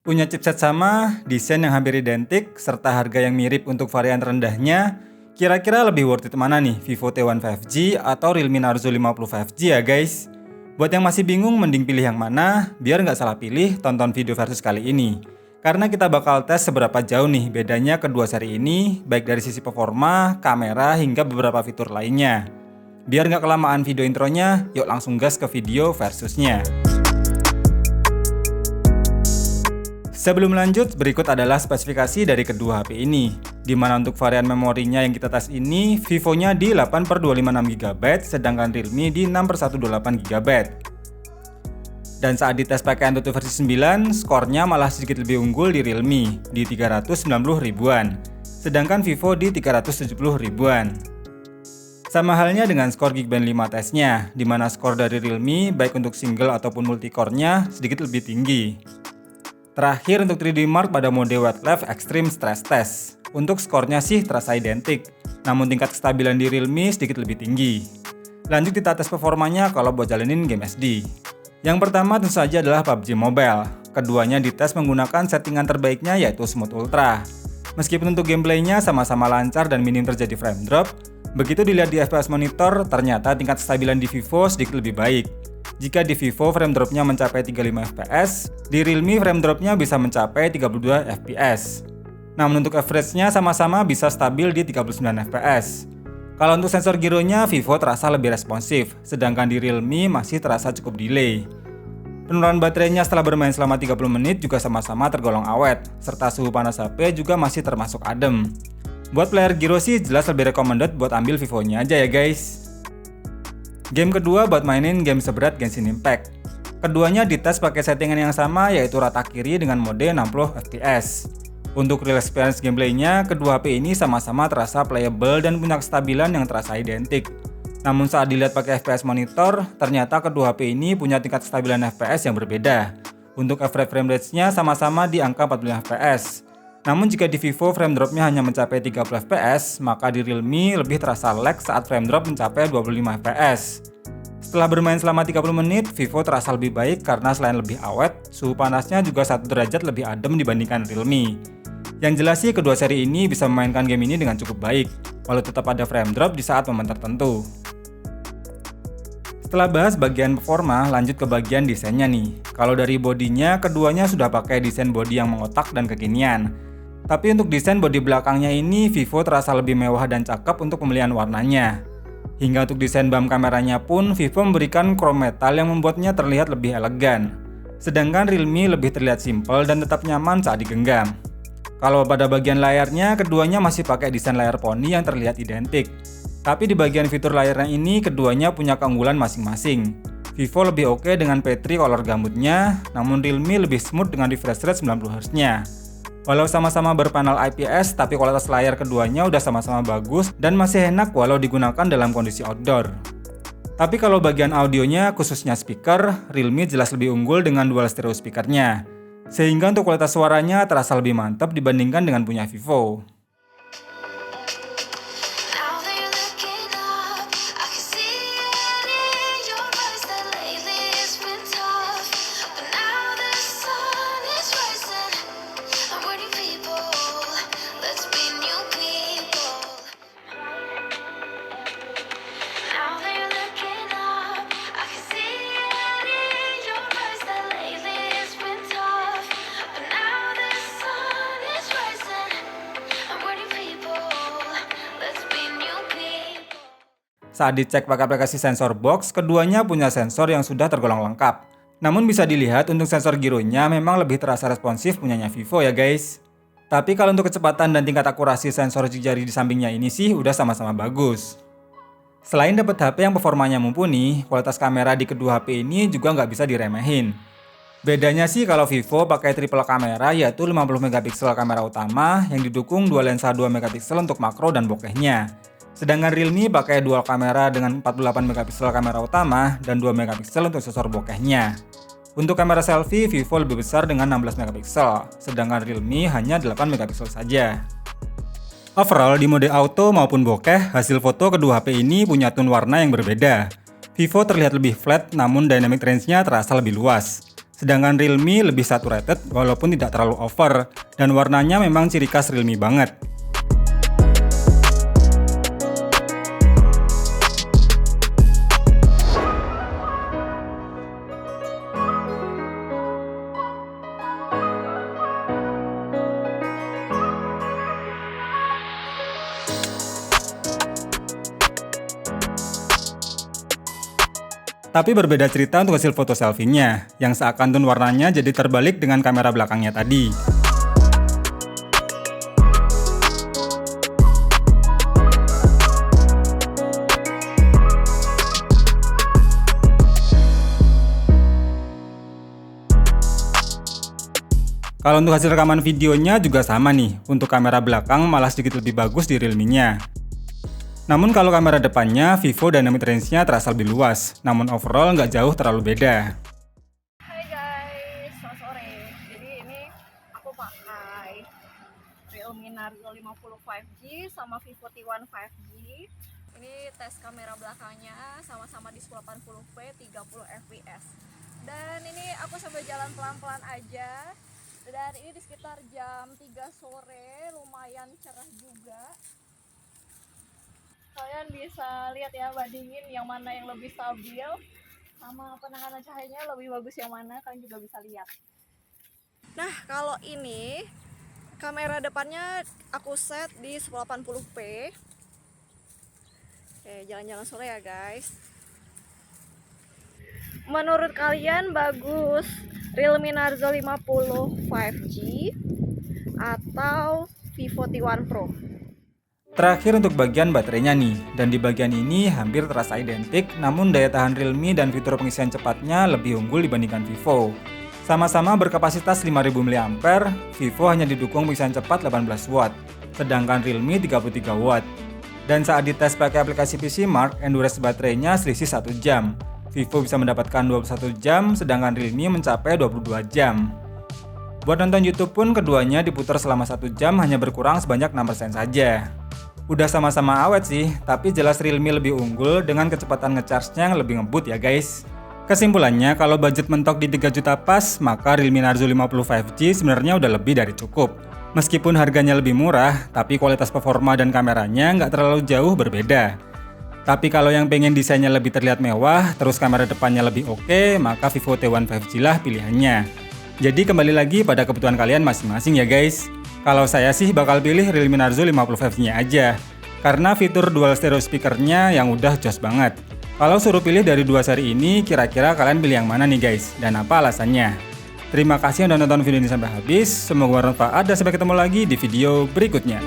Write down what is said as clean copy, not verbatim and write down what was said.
Punya chipset sama, desain yang hampir identik, serta harga yang mirip untuk varian rendahnya, kira-kira lebih worth it mana nih, Vivo T1 5G atau Realme Narzo 50 5G ya guys? Buat yang masih bingung mending pilih yang mana, biar nggak salah pilih, tonton video versus kali ini. Karena kita bakal tes seberapa jauh nih bedanya kedua seri ini, baik dari sisi performa, kamera, hingga beberapa fitur lainnya. Biar nggak kelamaan video intronya, yuk langsung gas ke video versusnya. Sebelum lanjut, berikut adalah spesifikasi dari kedua HP ini. Dimana untuk varian memorinya yang kita tes ini, Vivonya di 8/256GB, sedangkan Realme di 6/128GB. Dan saat dites pakai Antutu versi 9, skornya malah sedikit lebih unggul di Realme, di 390 ribuan. Sedangkan Vivo di 370 ribuan. Sama halnya dengan skor Geekbench 5 tesnya, dimana skor dari Realme, baik untuk single ataupun multicore-nya, sedikit lebih tinggi. Terakhir untuk 3D Mark pada mode Wet Lab Extreme Stress Test. Untuk skornya sih terasa identik, namun tingkat kestabilan di Realme sedikit lebih tinggi. Lanjut kita tes performanya kalau buat jalanin game SD. Yang pertama tentu saja adalah PUBG Mobile. Keduanya dites menggunakan settingan terbaiknya yaitu Smooth Ultra. Meskipun untuk gameplaynya sama-sama lancar dan minim terjadi frame drop, begitu dilihat di FPS monitor, ternyata tingkat kestabilan di Vivo sedikit lebih baik. Jika di Vivo frame dropnya mencapai 35 fps, di Realme frame dropnya bisa mencapai 32 fps. Namun untuk average-nya sama-sama bisa stabil di 39 fps. Kalau untuk sensor gironya, Vivo terasa lebih responsif, sedangkan di Realme masih terasa cukup delay. Penurunan baterainya setelah bermain selama 30 menit juga sama-sama tergolong awet, serta suhu panas HP juga masih termasuk adem. Buat player giro sih jelas lebih recommended buat ambil Vivonya aja ya guys. Game kedua buat mainin game seberat Genshin Impact. Keduanya dites pakai settingan yang sama yaitu rata kiri dengan mode 60 fps. Untuk real experience gameplaynya, kedua HP ini sama-sama terasa playable dan punya kestabilan yang terasa identik. Namun saat dilihat pakai FPS monitor, ternyata kedua HP ini punya tingkat kestabilan FPS yang berbeda. Untuk average frame rate-nya sama-sama di angka 45 fps. Namun jika di Vivo frame dropnya hanya mencapai 30 fps, maka di Realme lebih terasa lag saat frame drop mencapai 25 fps. Setelah bermain selama 30 menit, Vivo terasa lebih baik karena selain lebih awet, suhu panasnya juga 1 derajat lebih adem dibandingkan Realme. Yang jelas sih kedua seri ini bisa memainkan game ini dengan cukup baik, walau tetap ada frame drop di saat momen tertentu. Setelah bahas bagian performa, lanjut ke bagian desainnya nih. Kalau dari bodinya, keduanya sudah pakai desain body yang mengotak dan kekinian. Tapi untuk desain bodi belakangnya ini, Vivo terasa lebih mewah dan cakep untuk pemilihan warnanya. Hingga untuk desain BAM kameranya pun, Vivo memberikan chrome metal yang membuatnya terlihat lebih elegan. Sedangkan Realme lebih terlihat simpel dan tetap nyaman saat digenggam. Kalau pada bagian layarnya, keduanya masih pakai desain layar poni yang terlihat identik. Tapi di bagian fitur layarnya ini, keduanya punya keunggulan masing-masing. Vivo lebih oke dengan P3 color gambutnya, namun Realme lebih smooth dengan refresh rate 90Hz-nya. Walau sama-sama berpanel IPS, tapi kualitas layar keduanya udah sama-sama bagus dan masih enak walau digunakan dalam kondisi outdoor. Tapi kalau bagian audionya, khususnya speaker, Realme jelas lebih unggul dengan dual stereo speakernya. Sehingga untuk kualitas suaranya terasa lebih mantap dibandingkan dengan punya Vivo. Saat dicek pakai aplikasi sensor box, keduanya punya sensor yang sudah tergolong lengkap. Namun bisa dilihat untuk sensor gironya memang lebih terasa responsif punyanya Vivo ya guys. Tapi kalau untuk kecepatan dan tingkat akurasi sensor jari di sampingnya ini sih udah sama-sama bagus. Selain dapat HP yang performanya mumpuni, kualitas kamera di kedua HP ini juga nggak bisa diremehin. Bedanya sih kalau Vivo pakai triple kamera yaitu 50MP kamera utama yang didukung dua lensa 2MP untuk makro dan bokehnya. Sedangkan Realme pakai dual kamera dengan 48MP kamera utama dan 2MP untuk sensor bokehnya. Untuk kamera selfie, Vivo lebih besar dengan 16MP, sedangkan Realme hanya 8MP saja. Overall, di mode auto maupun bokeh, hasil foto kedua HP ini punya tone warna yang berbeda. Vivo terlihat lebih flat, namun dynamic range-nya terasa lebih luas. Sedangkan Realme lebih saturated walaupun tidak terlalu over, dan warnanya memang ciri khas Realme banget. Tapi berbeda cerita untuk hasil foto selfie-nya, yang seakan tone warnanya jadi terbalik dengan kamera belakangnya tadi. Kalau untuk hasil rekaman videonya juga sama nih, untuk kamera belakang malah sedikit lebih bagus di Realme-nya. Namun kalau kamera depannya, Vivo dynamic range-nya terasa lebih luas, namun overall nggak jauh terlalu beda. Hai guys, selamat sore. Jadi ini aku pakai Realme Narzo 50 5G sama Vivo T1 5G. Ini tes kamera belakangnya sama-sama di 1080p 30 fps. Dan ini aku sambil jalan pelan-pelan aja. Dan ini di sekitar jam 3 sore, lumayan cerah juga. Kalian bisa lihat ya, bandingin yang mana yang lebih stabil sama penanganan cahayanya lebih bagus yang mana, kalian juga bisa lihat. Nah, kalau ini kamera depannya aku set di 1080p. Oke, jalan-jalan sore ya guys. Menurut kalian bagus Realme Narzo 50 5G atau Vivo T1 Pro? Terakhir untuk bagian baterainya nih, dan di bagian ini hampir terasa identik, namun daya tahan Realme dan fitur pengisian cepatnya lebih unggul dibandingkan Vivo. Sama-sama berkapasitas 5000 mAh, Vivo hanya didukung pengisian cepat 18 Watt, sedangkan Realme 33 Watt. Dan saat dites pakai aplikasi PC Mark, endurance baterainya selisih 1 jam. Vivo bisa mendapatkan 21 jam, sedangkan Realme mencapai 22 jam. Buat nonton YouTube pun keduanya diputar selama 1 jam hanya berkurang sebanyak 6% saja. Udah sama-sama awet sih, tapi jelas Realme lebih unggul dengan kecepatan ngecharge-nya yang lebih ngebut ya guys. Kesimpulannya, kalau budget mentok di 3 juta pas, maka Realme Narzo 50 5G sebenarnya udah lebih dari cukup. Meskipun harganya lebih murah, tapi kualitas performa dan kameranya nggak terlalu jauh berbeda. Tapi kalau yang pengen desainnya lebih terlihat mewah, terus kamera depannya lebih oke, maka Vivo T1 5G lah pilihannya. Jadi kembali lagi pada kebutuhan kalian masing-masing ya guys. Kalau saya sih bakal pilih Realme Narzo 50 5G-nya aja, karena fitur dual stereo speaker-nya yang udah jos banget. Kalau suruh pilih dari dua seri ini, kira-kira kalian pilih yang mana nih guys, dan apa alasannya? Terima kasih yang udah nonton video ini sampai habis, semoga bermanfaat dan sampai ketemu lagi di video berikutnya.